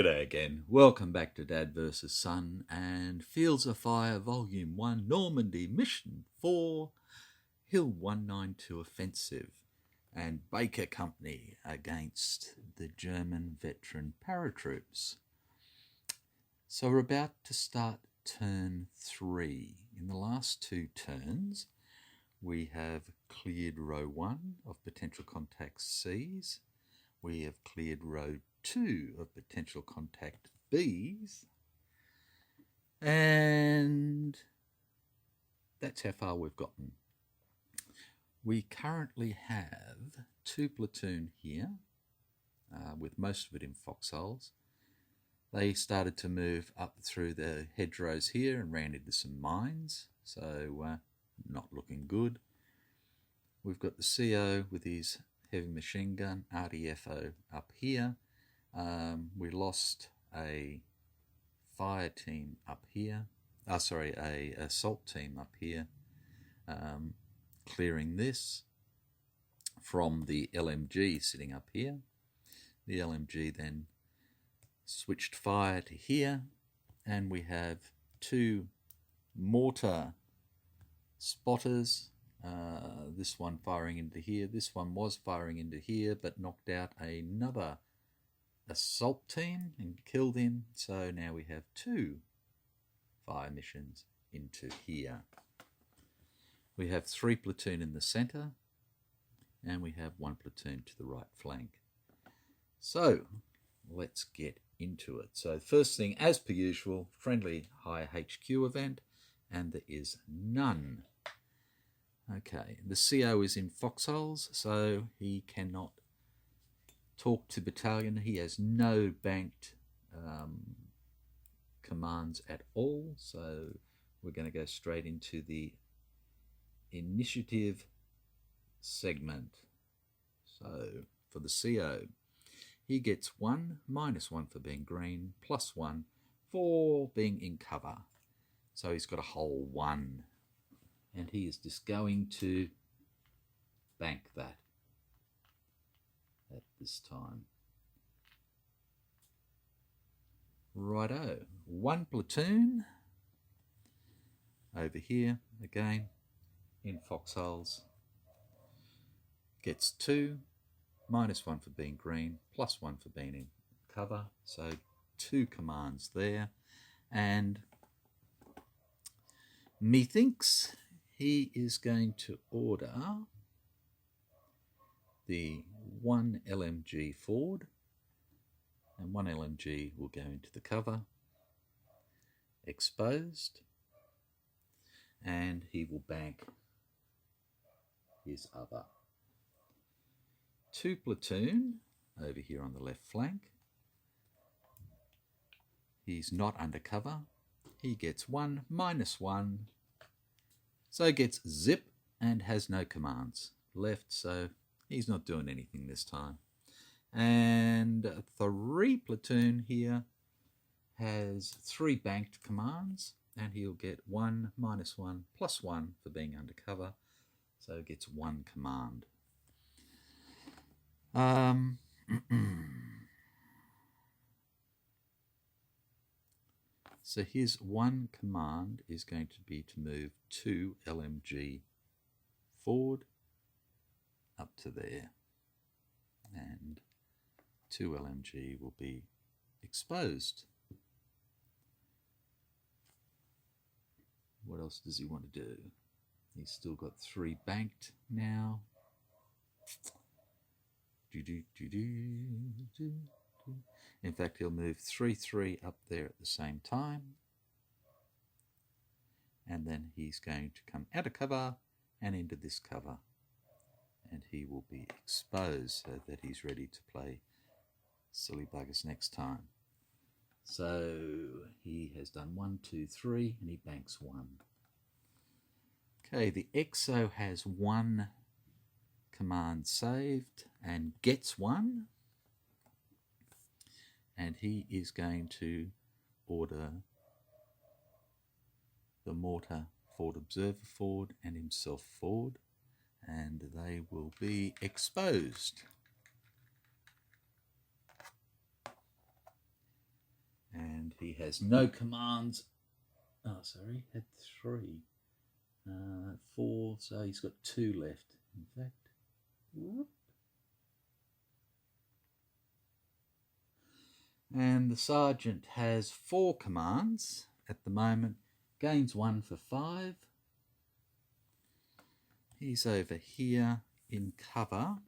G'day again. Welcome back to Dad vs. Son and Fields of Fire Volume 1, Normandy Mission 4, Hill 192 Offensive, and Baker Company against the German veteran paratroops. So we're about to start turn 3. In the last 2 turns, we have cleared row 1 of potential contact C's. We have cleared row 2 of potential contact B's, and that's how far we've gotten. We currently have 2 platoon here, with most of it in foxholes. They started to move up through the hedgerows here and ran into some mines, so not looking good. We've got the CO with his heavy machine gun, RDFO up here. We lost a fire team up here. A assault team up here, clearing this from the LMG sitting up here. The LMG then switched fire to here, and we have 2 mortar spotters. This one firing into here. This one was firing into here, but knocked out another assault team and killed him. So now we have 2 fire missions into here. We have 3 platoon in the center, and we have 1 platoon to the right flank. So let's get into it. So first thing, as per usual, friendly high HQ event, and there is none. Okay, the CO is in foxholes, so he cannot talk to battalion. He has no banked commands at all, so we're going to go straight into the initiative segment. So for the CO, he gets 1 -1 for being green, +1 for being in cover. So he's got a whole 1, and he is just going to bank that at this time. Righto, 1 platoon over here again in foxholes gets 2, -1 for being green, +1 for being in cover. So 2 commands there, and methinks he is going to order the 1 LMG forward, and 1 LMG will go into the cover, exposed, and he will bank his other. 2 platoon over here on the left flank. He's not under cover. He gets 1 -1, so gets zip and has no commands left, so he's not doing anything this time. And 3 platoon here has 3 banked commands, and he'll get 1 -1 +1 for being undercover, so gets 1 command. So his 1 command is going to be to move 2 LMG forward up to there, and 2 LMG will be exposed. What else does he want to do? He's still got 3 banked now. In fact, he'll move 3 up there at the same time, and then he's going to come out of cover and into this cover, and he will be exposed so that he's ready to play silly buggers next time. So he has done 1, 2, 3, and he banks 1. Okay, the XO has 1 command saved and gets 1, and he is going to order the mortar forward observer forward and himself forward, and they will be exposed. and he has no commands. Oh, sorry, had 3. 4, so he's got 2 left. In fact, whoop. And the sergeant has 4 commands at the moment. Gains 1 for 5. He's over here in cover.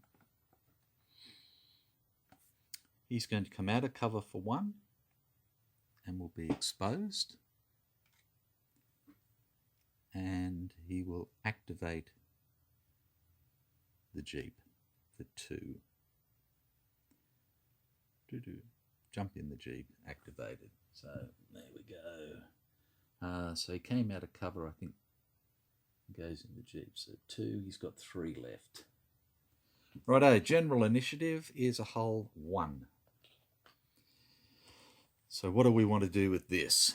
He's going to come out of cover for 1 and will be exposed. And he will activate the Jeep for 2. Jump in the Jeep, activated. So there we go. So he came out of cover, I think, goes in the Jeep. So 2, he's got 3 left. Righto, general initiative is a whole 1. So what do we want to do with this?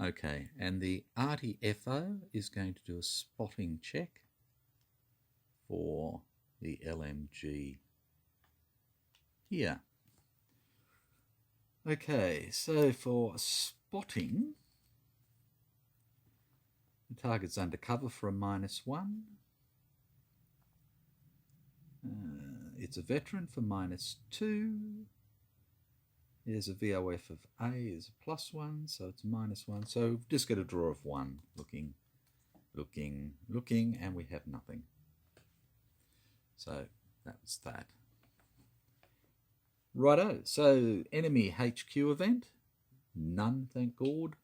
Okay, and the RTFO is going to do a spotting check for the LMG here. Okay, so for spotting, the target's undercover for a -1. It's a veteran for -2. There's a VOF of A is a +1, so it's -1. So we've just got a draw of 1. Looking, and we have nothing. So that's that. Righto, so enemy HQ event, none, thank God.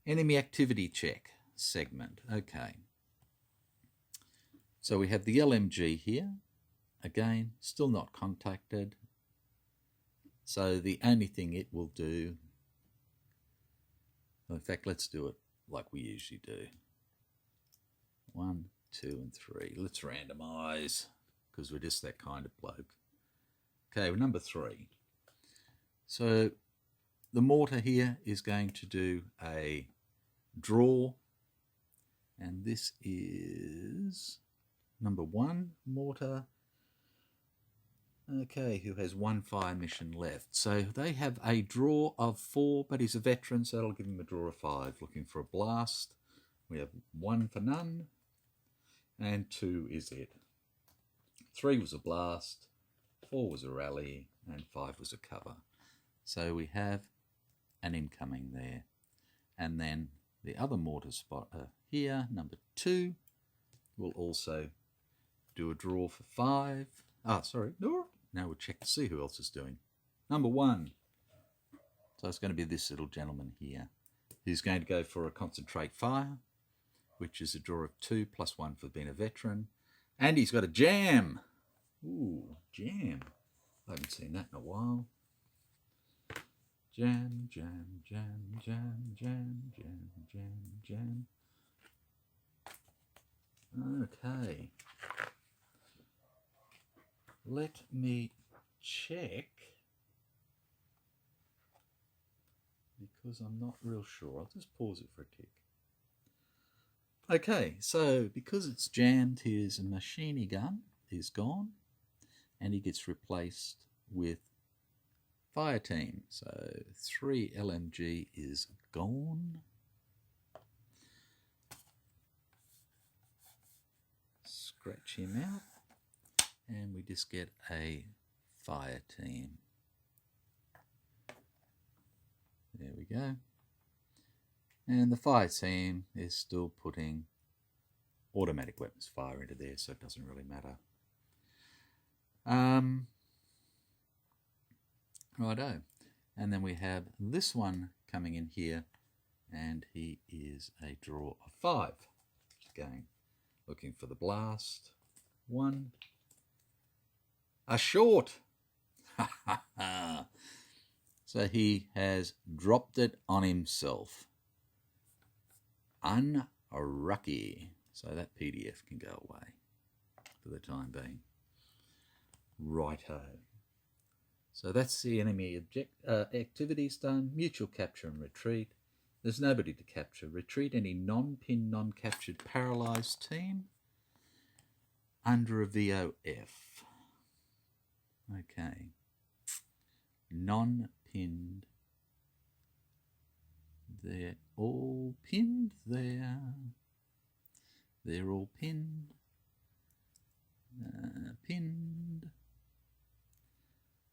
Enemy activity check segment, okay. So we have the LMG here, again, still not contacted. So the only thing it will do, in fact, let's do it like we usually do. 1, 2, and 3. Let's randomise, because we're just that kind of bloke. Okay, well, number 3. So the mortar here is going to do a draw, and this is number 1 mortar. Okay, who has 1 fire mission left. So they have a draw of 4, but he's a veteran, so that'll give him a draw of 5. Looking for a blast. We have 1 for none, and 2 is it. 3 was a blast, 4 was a rally, and 5 was a cover. So we have an incoming there. And then the other mortar spotter here, number 2, will also do a draw for 5. Now we'll check to see who else is doing. Number 1. So it's going to be this little gentleman here, who's going to go for a concentrate fire, which is a draw of 2 +1 for being a veteran. And he's got a jam. Ooh, jam. I haven't seen that in a while. Jam, jam, jam, jam, jam, jam, jam, jam. Okay. Let me check, because I'm not real sure. I'll just pause it for a tick. Okay, so because it's jammed, his machine gun is gone, and he gets replaced with fire team. So 3 LMG is gone. Scratch him out. And we just get a fire team. There we go. And the fire team is still putting automatic weapons fire into there, so it doesn't really matter. Righto. And then we have this one coming in here, and he is a draw of 5. Again, looking for the blast. 1. A short. So he has dropped it on himself. Unlucky. So that PDF can go away for the time being. Righto. So that's the enemy activities done. Mutual capture and retreat. There's nobody to capture. Retreat any non-pinned, non-captured paralysed team under a VOF. Okay. Non-pinned. They're all pinned there. They're all pinned. Pinned.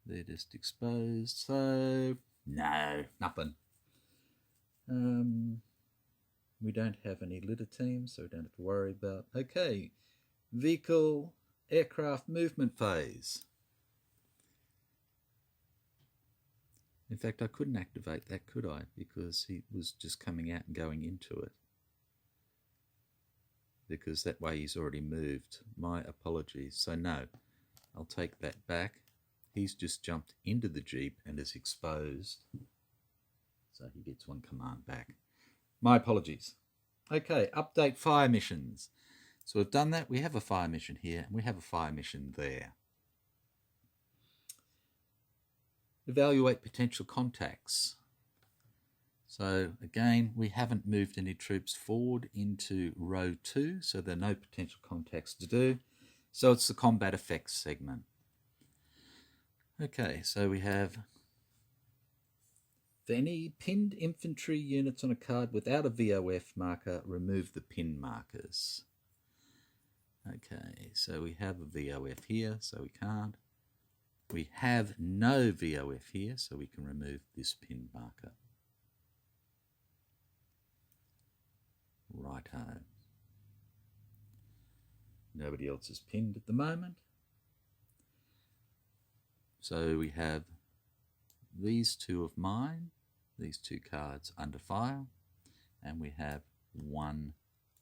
They're just exposed. So, no, nothing. We don't have any litter teams, so we don't have to worry about. Okay, vehicle, aircraft movement phase. In fact, I couldn't activate that, could I? Because he was just coming out and going into it. Because that way he's already moved. My apologies. So no, I'll take that back. He's just jumped into the Jeep and is exposed. So he gets one command back. My apologies. Okay, update fire missions. So we've done that. We have a fire mission here and we have a fire mission there. Evaluate potential contacts. So again, we haven't moved any troops forward into row 2, so there are no potential contacts to do. So it's the combat effects segment. Okay, so we have for any pinned infantry units on a card without a VOF marker, remove the pin markers. Okay, so we have a VOF here, so we can't. We have no VOF here, so we can remove this pin marker. Righto. Nobody else is pinned at the moment. So we have these two of mine, these two cards under fire, and we have one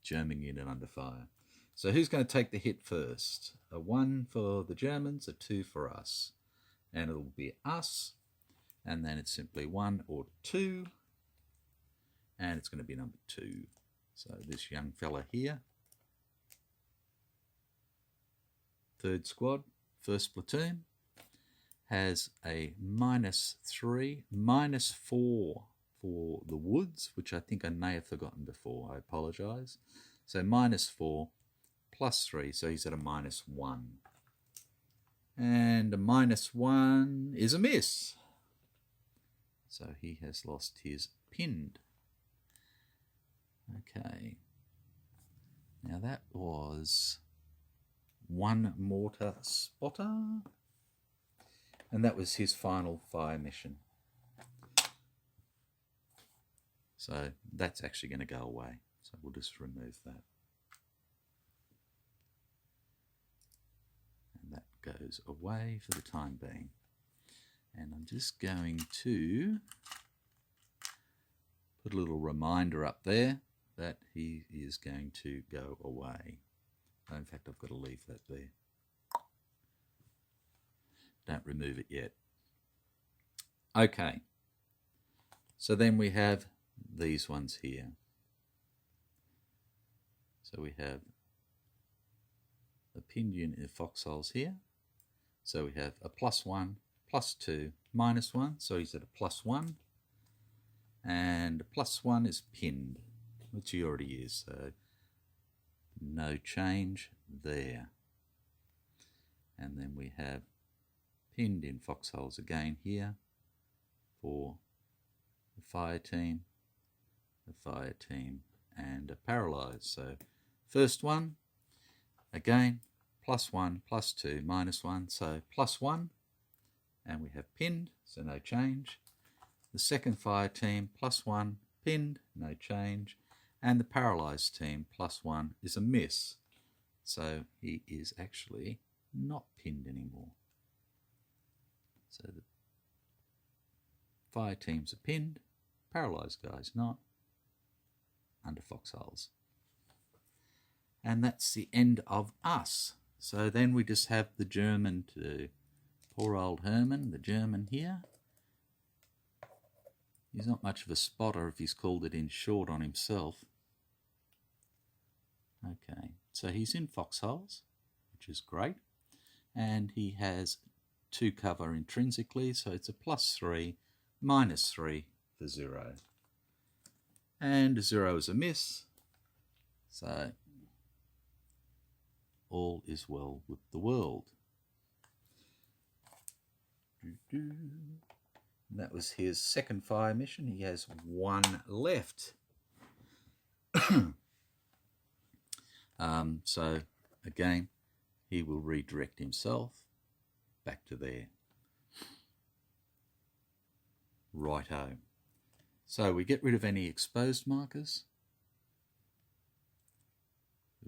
German unit under fire. So who's going to take the hit first? A 1 for the Germans, a 2 for us. And it'll be us, and then it's simply 1 or 2, and it's going to be number 2. So this young fella here, 3rd squad, 1st platoon, has a -3, -4 for the woods, which I think I may have forgotten before. I apologise. So -4 +3, so he's at a -1. And a -1 is a miss. So he has lost his pinned. Okay. Now that was 1 mortar spotter. And that was his final fire mission. So that's actually going to go away. So we'll just remove that. And that goes away for the time being. And I'm just going to put a little reminder up there that he is going to go away. In fact, I've got to leave that there. Don't remove it yet. Okay. So then we have these ones here. So we have a pinned unit of foxholes here. So we have a +1, +2, -1. So he's at a +1. And a +1 is pinned, which he already is. So no change there. And then we have pinned in foxholes again here for the fire team, and a paralysed. So first one, again, +1, +2, -1, so +1, and we have pinned, so no change. The second fire team, +1, pinned, no change, and the paralysed team, +1, is a miss. So he is actually not pinned anymore. So the fire teams are pinned, paralysed guys not, under foxholes. And that's the end of us. So then we just have the German to do. Poor old Herman, the German here. He's not much of a spotter if he's called it in short on himself. Okay, so he's in foxholes, which is great. and he has 2 cover intrinsically, so it's a +3, -3 for 0. And 0 is a miss, so all is well with the world. And that was his second fire mission. He has 1 left. So again, he will redirect himself back to there. Righto. So we get rid of any exposed markers.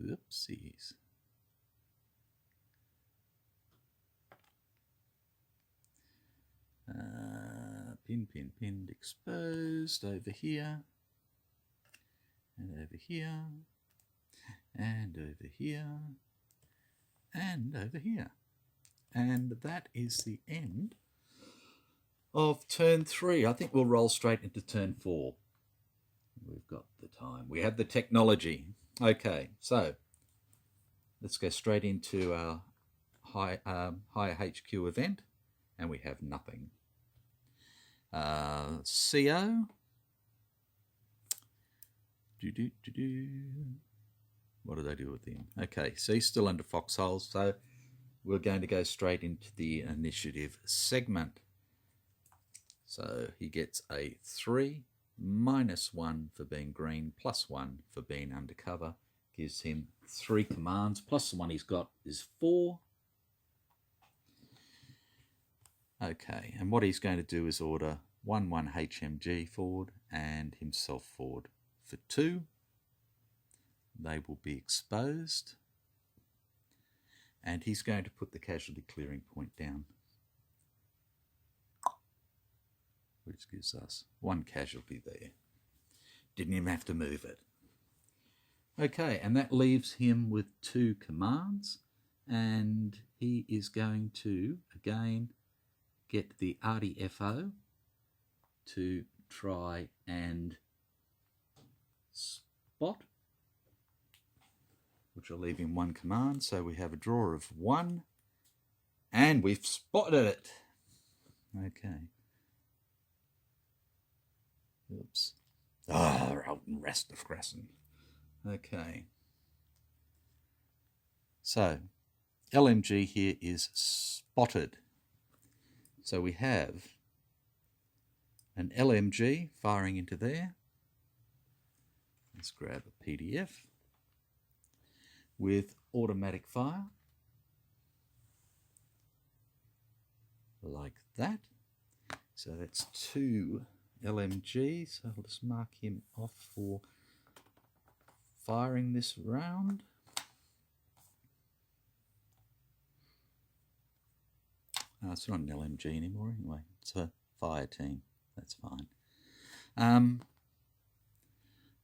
Oopsies. Pinned, exposed over here, and over here, and over here, and over here. And that is the end of turn 3. I think we'll roll straight into turn 4. We've got the time. We have the technology. Okay, so let's go straight into our higher HQ event, and we have nothing. CO. What did I do with him? Okay, so he's still under foxholes, so we're going to go straight into the initiative segment. So he gets a 3, -1 for being green, +1 for being undercover. Gives him 3 commands, plus the one he's got is 4. Okay, and what he's going to do is order 1 HMG forward and himself forward for 2. They will be exposed. And he's going to put the casualty clearing point down, which gives us 1 casualty there. Didn't even have to move it. Okay, and that leaves him with 2 commands, and he is going to, again, get the RDFO to try and spot, which will leave him 1 command. So we have a draw of 1, and we've spotted it. Okay. Oops. Alten rest of Grassen. Okay. So, LMG here is spotted. So we have an LMG firing into there. Let's grab a PDF with automatic fire, like that. So that's 2 LMGs. So I'll just mark him off for firing this round. Oh, it's not an LMG anymore anyway. It's a fire team. That's fine.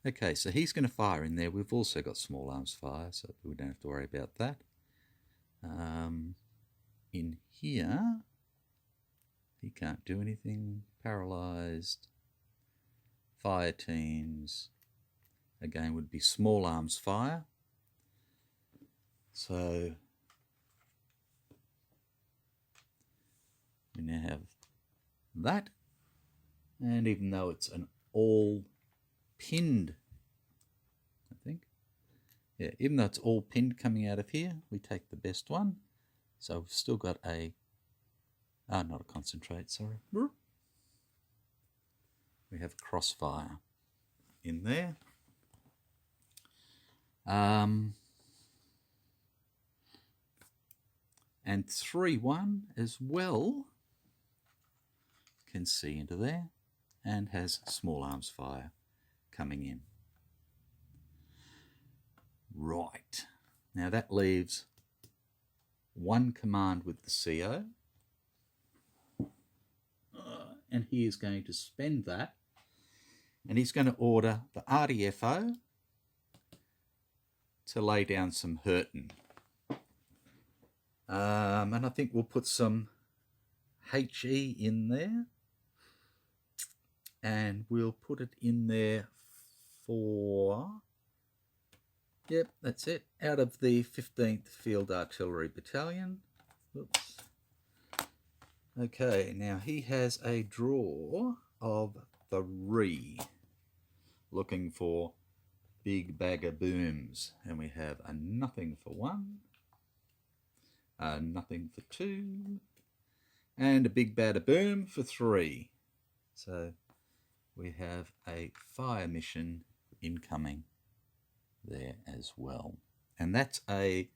Okay, so he's going to fire in there. We've also got small arms fire, so we don't have to worry about that. In here, he can't do anything. Paralysed. Fire teams, again, would be small arms fire. So we now have that. And even though it's an all pinned, I think, yeah, even though it's all pinned coming out of here, we take the best one. So we've still got a, not a concentrate, sorry. We have a crossfire in there. And 3-1 as well can see into there and has small arms fire coming in. Right. Now that leaves 1 command with the CO. And he is going to spend that. And he's going to order the RDFO to lay down some hurting. And I think we'll put some HE in there. And we'll put it in there for, yep, that's it, out of the 15th Field Artillery Battalion. Oops. Okay, now he has a draw of 3, looking for big bag of booms, and we have a nothing for 1, a nothing for 2, and a big bag of boom for 3. So we have a fire mission incoming there as well, and that's a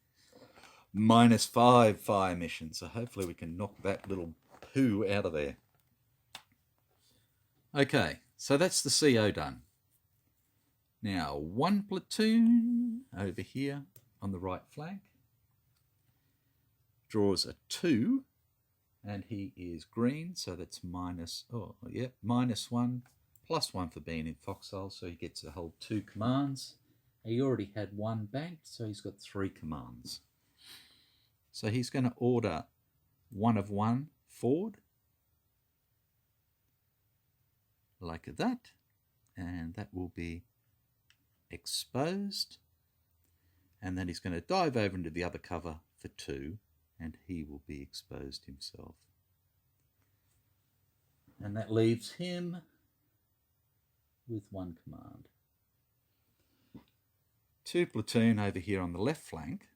-5 fire mission, so hopefully we can knock that little poo out of there. Okay, so that's the CO done. Now 1 platoon over here on the right flank draws a 2, and he is green, so that's -1 +1 for being in foxhole, so he gets a whole 2 commands. He already had 1 banked, so he's got 3 commands. So he's going to order 1 of 1 forward, like that, and that will be exposed, and then he's going to dive over into the other cover for 2, and he will be exposed himself. And that leaves him with 1 command. 2 platoon over here on the left flank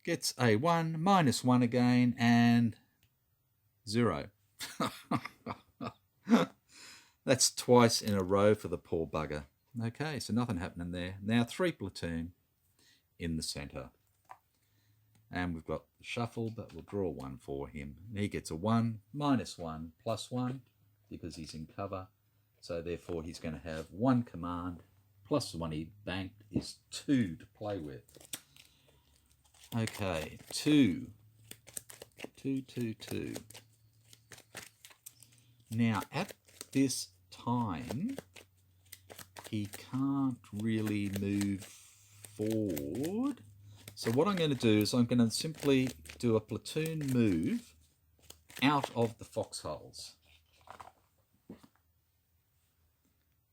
gets a 1, -1 again, and 0. That's twice in a row for the poor bugger. Okay, so nothing happening there. Now 3 platoon in the centre. And we've got the shuffle, but we'll draw 1 for him. And he gets a 1, -1, +1, because he's in cover. So therefore he's going to have 1 command, plus the one he banked is 2 to play with. Okay, 2. Now at this time, he can't really move forward. So what I'm going to do is I'm going to simply do a platoon move out of the foxholes.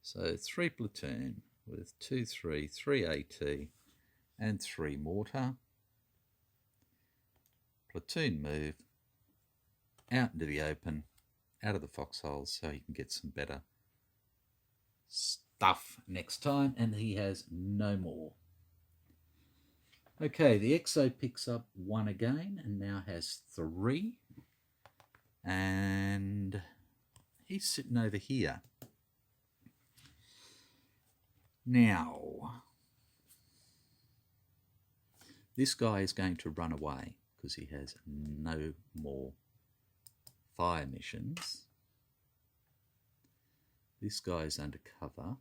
So 3 platoon with 2, 3, 3 AT and 3 mortar. Platoon move out into the open, out of the foxholes, so he can get some better stuff next time, and he has no more. Okay, the XO picks up 1 again and now has 3, and he's sitting over here. Now this guy is going to run away because he has no more fire missions. This guy is under cover.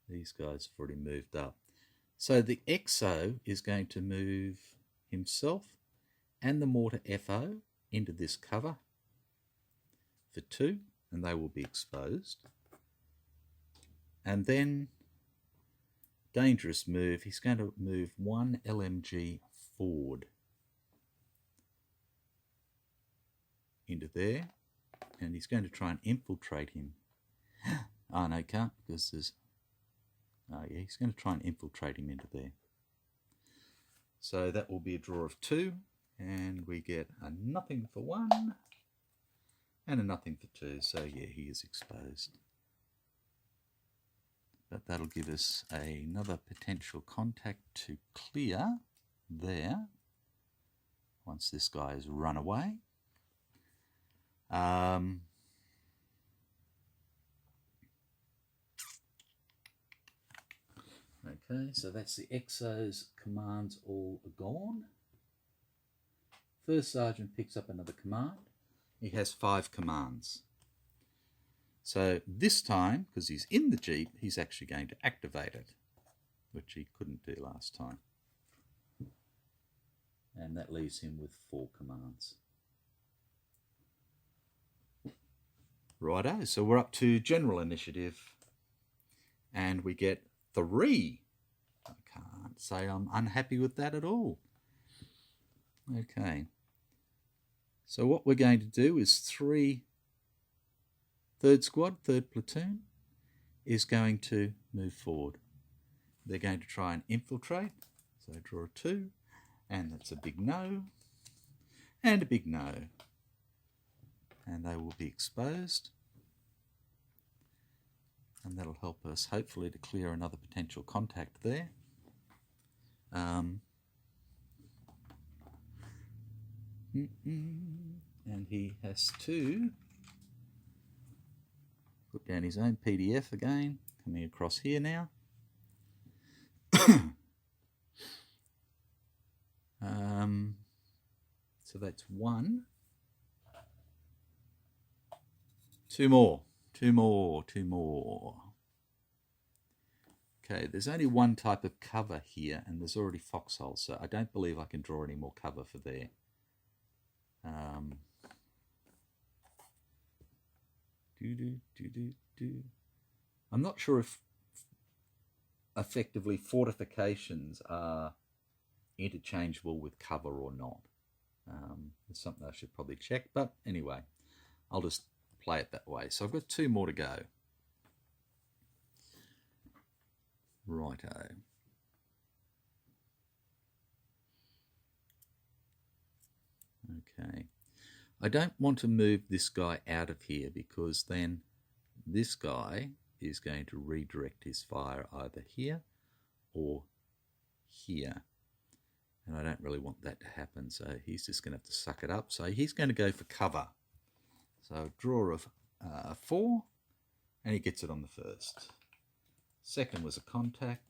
These guys have already moved up. So the XO is going to move himself and the mortar FO into this cover for 2, and they will be exposed. And then, dangerous move, he's going to move 1 LMG forward into there, and he's going to try and infiltrate him. Oh no, he can't, because there's... Oh yeah, he's going to try and infiltrate him into there. So that will be a draw of 2, and we get a nothing for 1 and a nothing for 2. So yeah, he is exposed. But that'll give us another potential contact to clear there once this guy has run away. Okay, so that's the XO's commands all gone. First Sergeant picks up another command. He has 5 commands. So this time, because he's in the Jeep, he's actually going to activate it, which he couldn't do last time. And that leaves him with 4 commands. Righto, so we're up to general initiative, and we get 3. I can't say I'm unhappy with that at all. Okay, so what we're going to do is 3 third squad, 3rd platoon, is going to move forward. They're going to try and infiltrate. So draw a 2, and that's a big no, and a big no. And they will be exposed. And that'll help us hopefully to clear another potential contact there. And he has to put down his own PDF again, coming across here now. So that's 1. 2 more. 2 more. 2 more. Okay, there's only one type of cover here, and there's already foxholes, so I don't believe I can draw any more cover for there. I'm not sure if effectively fortifications are interchangeable with cover or not. It's something I should probably check, but anyway, I'll just play it that way. So I've got 2 more to go. Righto. Okay. I don't want to move this guy out of here because then this guy is going to redirect his fire either here or here. And I don't really want that to happen, so he's just going to have to suck it up. So he's going to go for cover. So draw of 4, and he gets it on the first. Second was a contact,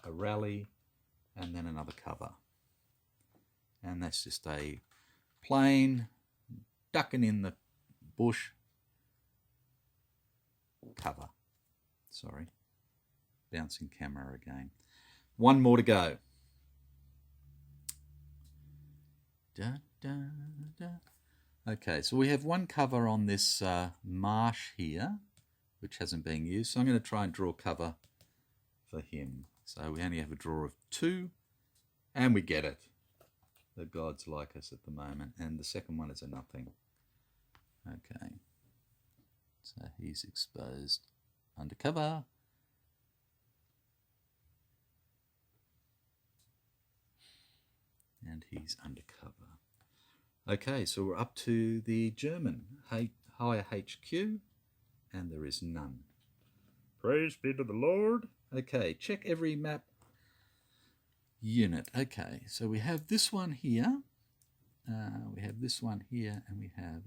a rally, and then another cover. And that's just a plain ducking in the bush cover. Sorry, bouncing camera again. 1 more to go. Da, da, da. Okay, so we have 1 cover on this marsh here, which hasn't been used. So I'm going to try and draw cover for him. So we only have a draw of 2, and we get it. The gods like us at the moment. And the second one is a nothing. Okay. So he's exposed under cover. And he's undercover. Okay, so we're up to the German higher HQ, and there is none. Praise be to the Lord. Okay, check every map unit. Okay, so we have this one here, we have this one here, and we have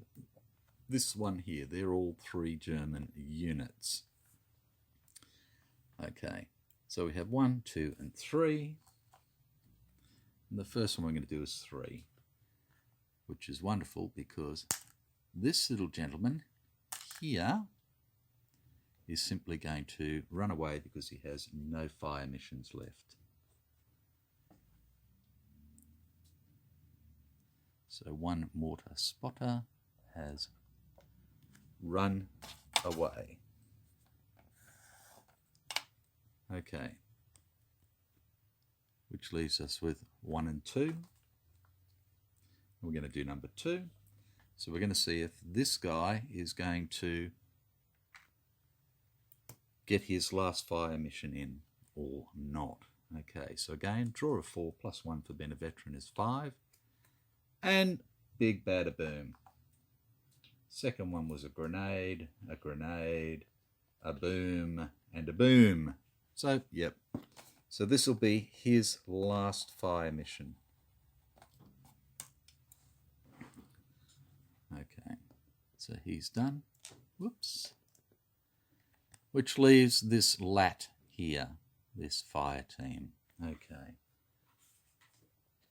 this one here. They're all 3 German units. Okay, so we have 1, 2, and 3. And the first one we're going to do is 3, which is wonderful because this little gentleman here is simply going to run away because he has no fire missions left. So 1 mortar spotter has run away. Okay. Which leaves us with 1 and 2. We're going to do number 2. So we're going to see if this guy is going to get his last fire mission in or not. Okay, so again, draw a 4 plus 1 for being a veteran is 5. And big bada boom. Second one was a grenade, a boom, and a boom. So, yep. So this will be his last fire mission. Okay, so he's done. Whoops. Which leaves this lat here, this fire team. Okay.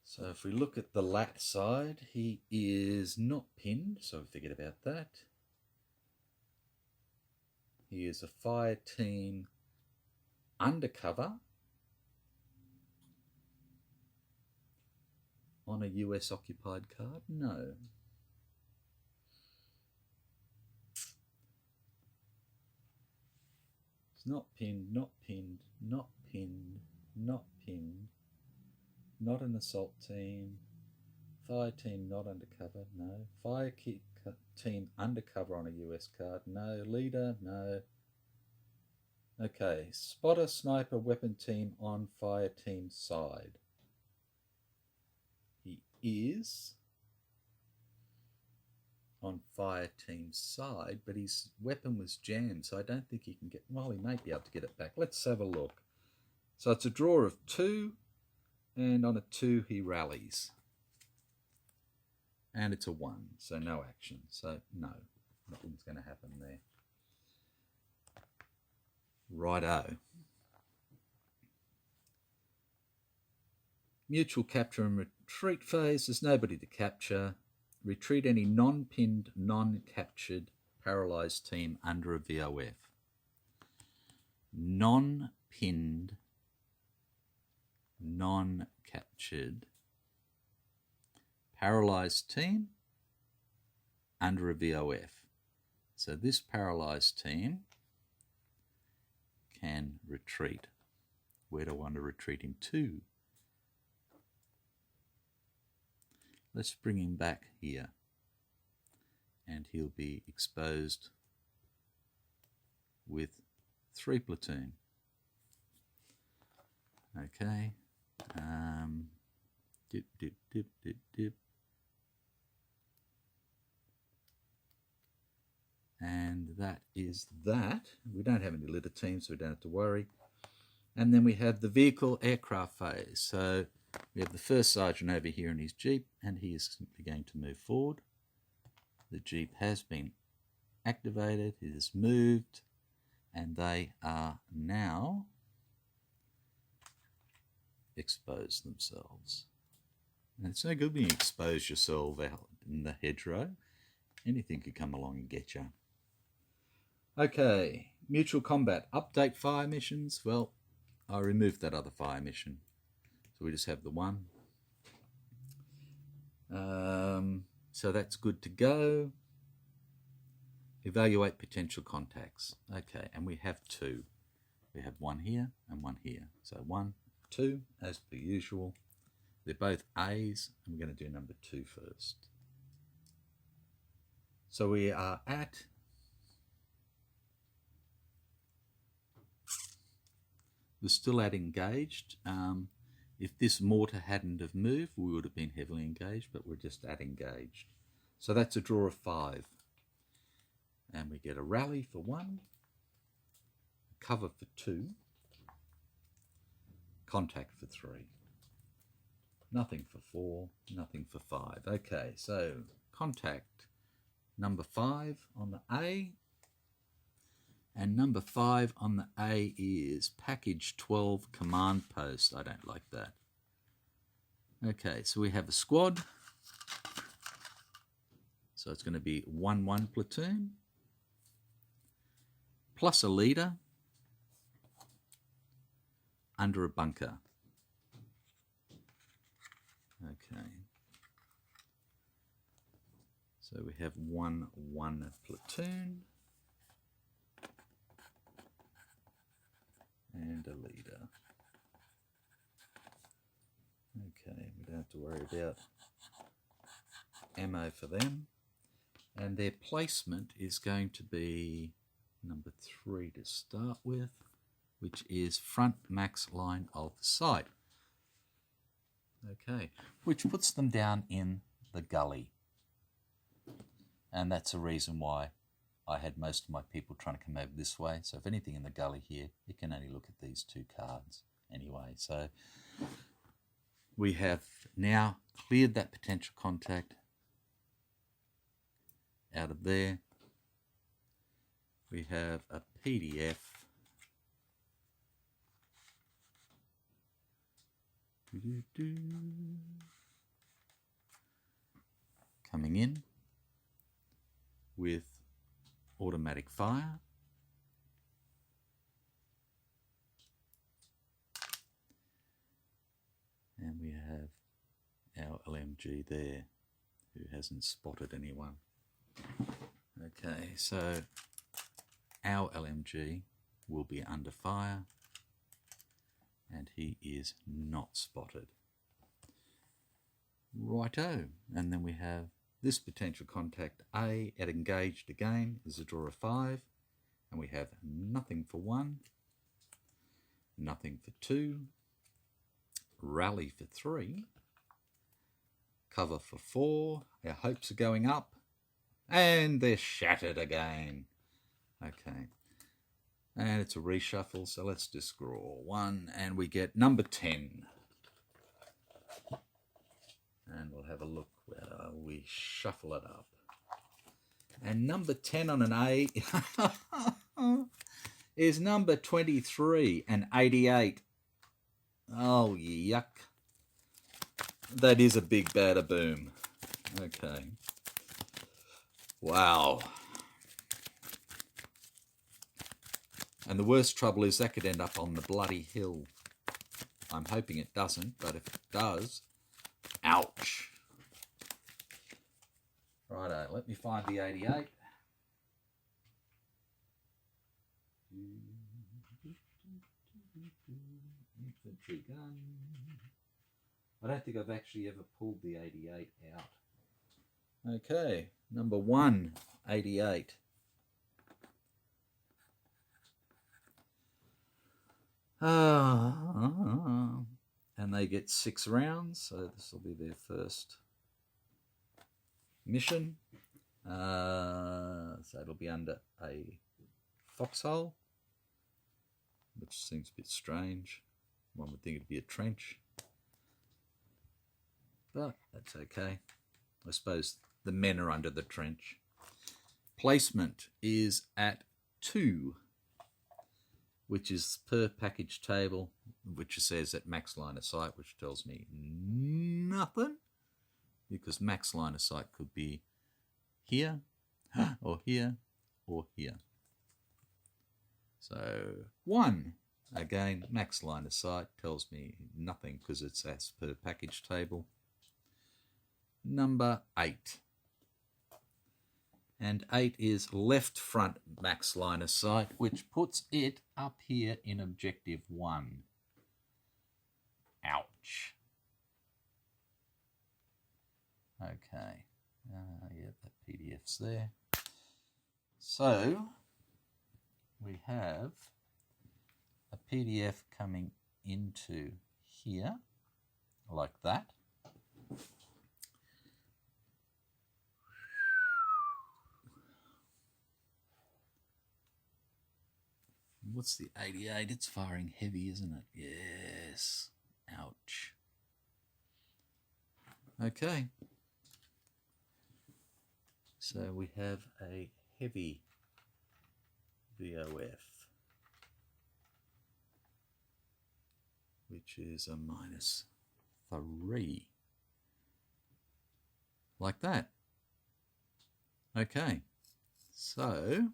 So if we look at the lat side, he is not pinned, so forget about that. He is a fire team undercover on a US occupied card? No. It's not pinned, not pinned, not pinned, not pinned. Not an assault team. Fire team not undercover, no. Fire team undercover on a US card, no. Leader, no. Okay, spotter, sniper, weapon team on fire team side. He is on fire team's side, but his weapon was jammed, so I don't think he can get, well, he may be able to get it back. Let's have a look. So it's a draw of 2, and on a 2 he rallies. And it's a 1, so no action. So no, nothing's going to happen there. Righto. Mutual capture and retreat phase. There's nobody to capture. Retreat any non-pinned, non-captured, paralysed team under a VOF. Non-pinned, non-captured, paralysed team under a VOF. So this paralysed team can retreat. Where do I want to retreat him to? Let's bring him back here, and he'll be exposed with 3 platoon. Okay. Dip, dip, dip, dip, dip. And that is that. We don't have any litter teams, so we don't have to worry. And then we have the vehicle aircraft phase. So we have the first sergeant over here in his Jeep, and he is simply going to move forward. The Jeep has been activated, it has moved, and they are now exposed themselves. And it's no good when you expose yourself out in the hedgerow. Anything could come along and get you. Okay, mutual combat. Update fire missions. Well, I removed that other fire mission. So we just have the one. So that's good to go. Evaluate potential contacts. Okay, and we have 2. We have 1 here and 1 here. So 1, 2, as per usual. They're both A's, and we're going to do number 2 first. So we are at we're still at engaged. If this mortar hadn't have moved, we would have been heavily engaged, but we're just at engaged. So that's a draw of 5. And we get a rally for 1, cover for 2, contact for 3. Nothing for 4, nothing for 5. Okay, so contact number 5 on the A. And number 5 on the A is package 12 command post. I don't like that. Okay, so we have a squad. So it's going to be 1-1 platoon plus a leader under a bunker. Okay. So we have 1-1 platoon. And a leader. Okay, we don't have to worry about ammo for them. And their placement is going to be number 3 to start with, which is front max line of sight. Okay, which puts them down in the gully. And that's the reason why I had most of my people trying to come over this way. So if anything in the gully here, you can only look at these 2 cards anyway. So we have now cleared that potential contact out of there. We have a PDF coming in with automatic fire. And we have our LMG there, who hasn't spotted anyone. Okay, so our LMG will be under fire, and he is not spotted. Righto, and then we have this potential contact A at engaged again is a draw of 5, and we have nothing for 1, nothing for 2, rally for 3, cover for 4, our hopes are going up, and they're shattered again. Okay, and it's a reshuffle, so let's just draw 1, and we get number 10. And we'll have a look where we shuffle it up. And number 10 on an A is number 23 and 88. Oh, yuck. That is a big bada boom. Okay. Wow. And the worst trouble is that could end up on the bloody hill. I'm hoping it doesn't, but if it does, ouch. Righto, let me find the 88. Infantry gun. I don't think I've actually ever pulled the 88 out. Okay, number 1, 88. And they get 6 rounds, so this will be their first mission. So it'll be under a foxhole, which seems a bit strange. One would think it'd be a trench, but that's okay. I suppose the men are under the trench. Placement is at 2, which is per package table, which says at max line of sight, which tells me nothing, because max line of sight could be here, or here, or here. So 1, again, max line of sight tells me nothing because it's as per package table. Number 8. And 8 is left front max line of sight, which puts it up here in objective 1. Ouch. Okay. Yeah, that PDF's there. So we have a PDF coming into here, like that. What's the 88? It's firing heavy, isn't it? Yes. Ouch. Okay. So we have a heavy VOF, which is a -3. Like that. Okay. So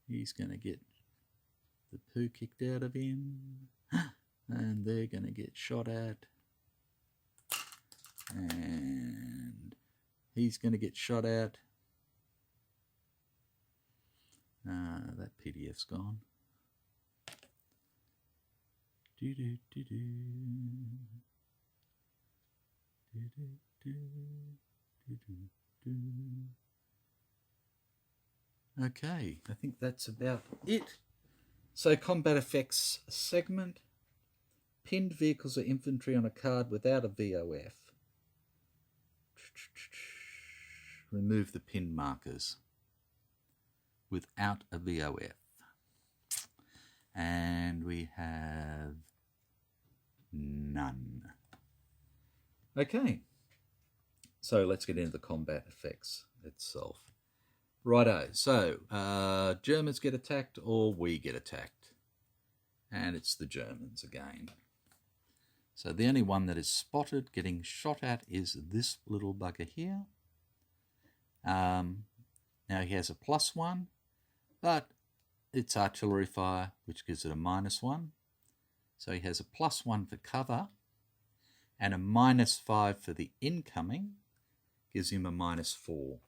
he's going to get the poo kicked out of him, and they're going to get shot at, and he's going to get shot at. That PDF's gone. Okay, I think that's about it. So combat effects segment. Pinned vehicles or infantry on a card without a VOF. Remove the pin markers without a VOF. And we have none. Okay, so let's get into the combat effects itself. Righto, so Germans get attacked or we get attacked. And it's the Germans again. So the only one that is spotted getting shot at is this little bugger here. Now he has a +1, but it's artillery fire, which gives it a -1. So he has a +1 for cover and a -5 for the incoming, gives him a -4.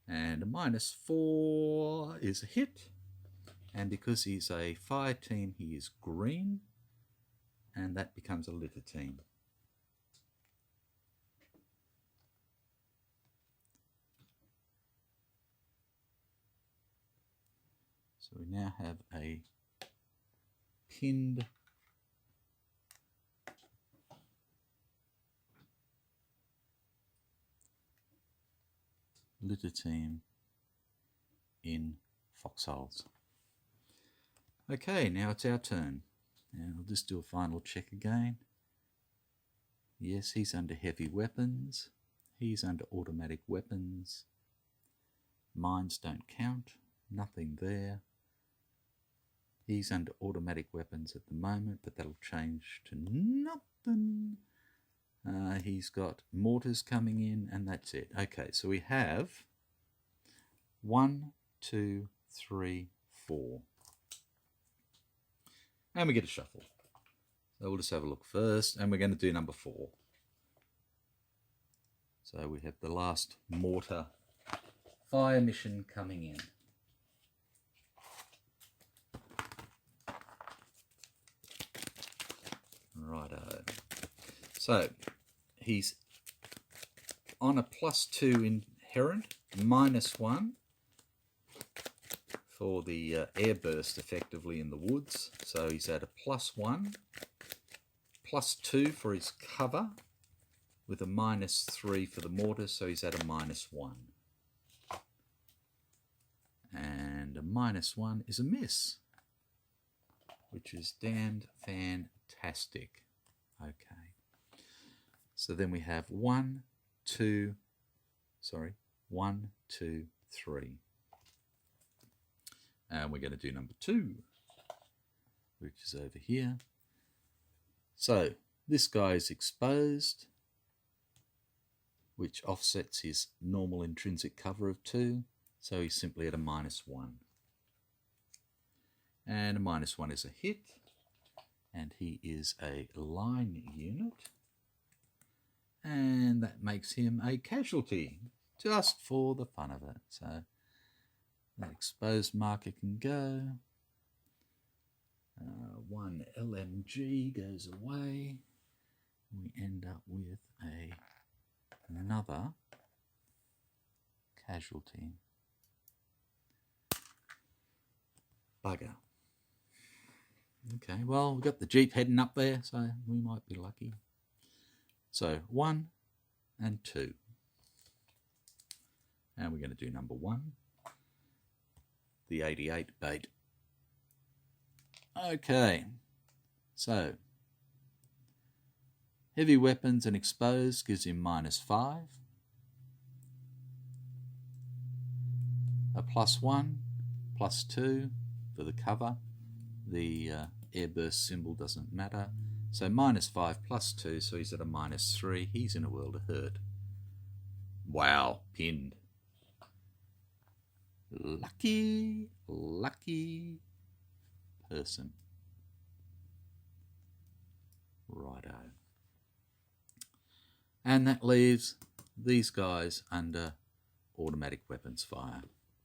And a -4 is a hit. And because he's a fire team, he is green. And that becomes a litter team. So we now have a pinned litter team in foxholes. Okay, now it's our turn. Now I'll just do a final check again. Yes, he's under heavy weapons. He's under automatic weapons. Mines don't count. Nothing there. He's under automatic weapons at the moment, but that'll change to nothing. He's got mortars coming in, and that's it. Okay, so we have 1, 2, 3, 4. And we get a shuffle. So we'll just have a look first, and we're going to do number 4. So we have the last mortar fire mission coming in. Righto. So he's on a +2 inherent, -1 for the airburst effectively in the woods. So he's at a +1, +2 for his cover, with a -3 for the mortar, so he's at a -1. And a -1 is a miss, which is damned fantastic. Okay. So then we have 1, 2, 3. And we're going to do number 2, which is over here. So this guy is exposed, which offsets his normal intrinsic cover of 2. So he's simply at a -1. And a -1 is a hit. And he is a line unit. And that makes him a casualty, just for the fun of it. So that exposed marker can go. 1 LMG goes away. We end up with another casualty. Bugger. Okay, well, we've got the Jeep heading up there, so we might be lucky. So 1 and 2. And we're going to do number 1, the 88 bait. Okay, so heavy weapons and exposed gives him -5. A +1, +2 for the cover. The airburst symbol doesn't matter. So -5 +2, so he's at a -3. He's in a world of hurt. Wow, pinned. Lucky, lucky person. Righto. And that leaves these guys under automatic weapons fire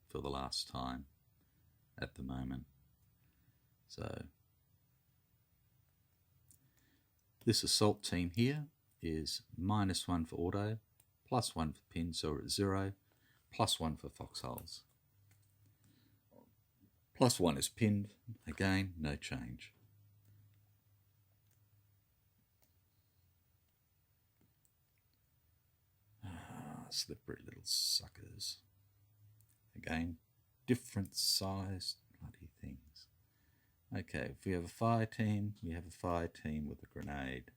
for the last time at the moment. So this assault team here is -1 for auto, +1 for pins, so we're at 0, +1 for foxholes. +1 is pinned, again, no change. Slippery little suckers. Again, different sized bloody things. Okay, if we have a fire team, we have a fire team with a grenade.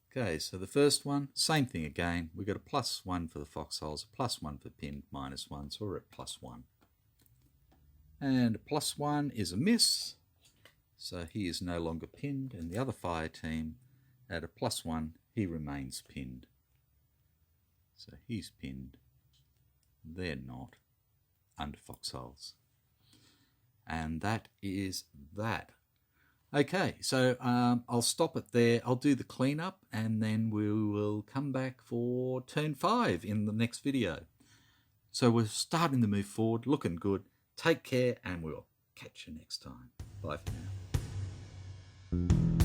Okay, so the first one, same thing again. We've got a +1 for the foxholes, a +1 for pinned, -1, so we're at +1. And a +1 is a miss, so he is no longer pinned, and the other fire team, at a +1, he remains pinned. So he's pinned. They're not, under foxholes. And that is that. Okay, so I'll stop it there. I'll do the cleanup, and then we will come back for turn 5 in the next video. So we're starting to move forward, looking good. Take care, and we'll catch you next time. Bye for now.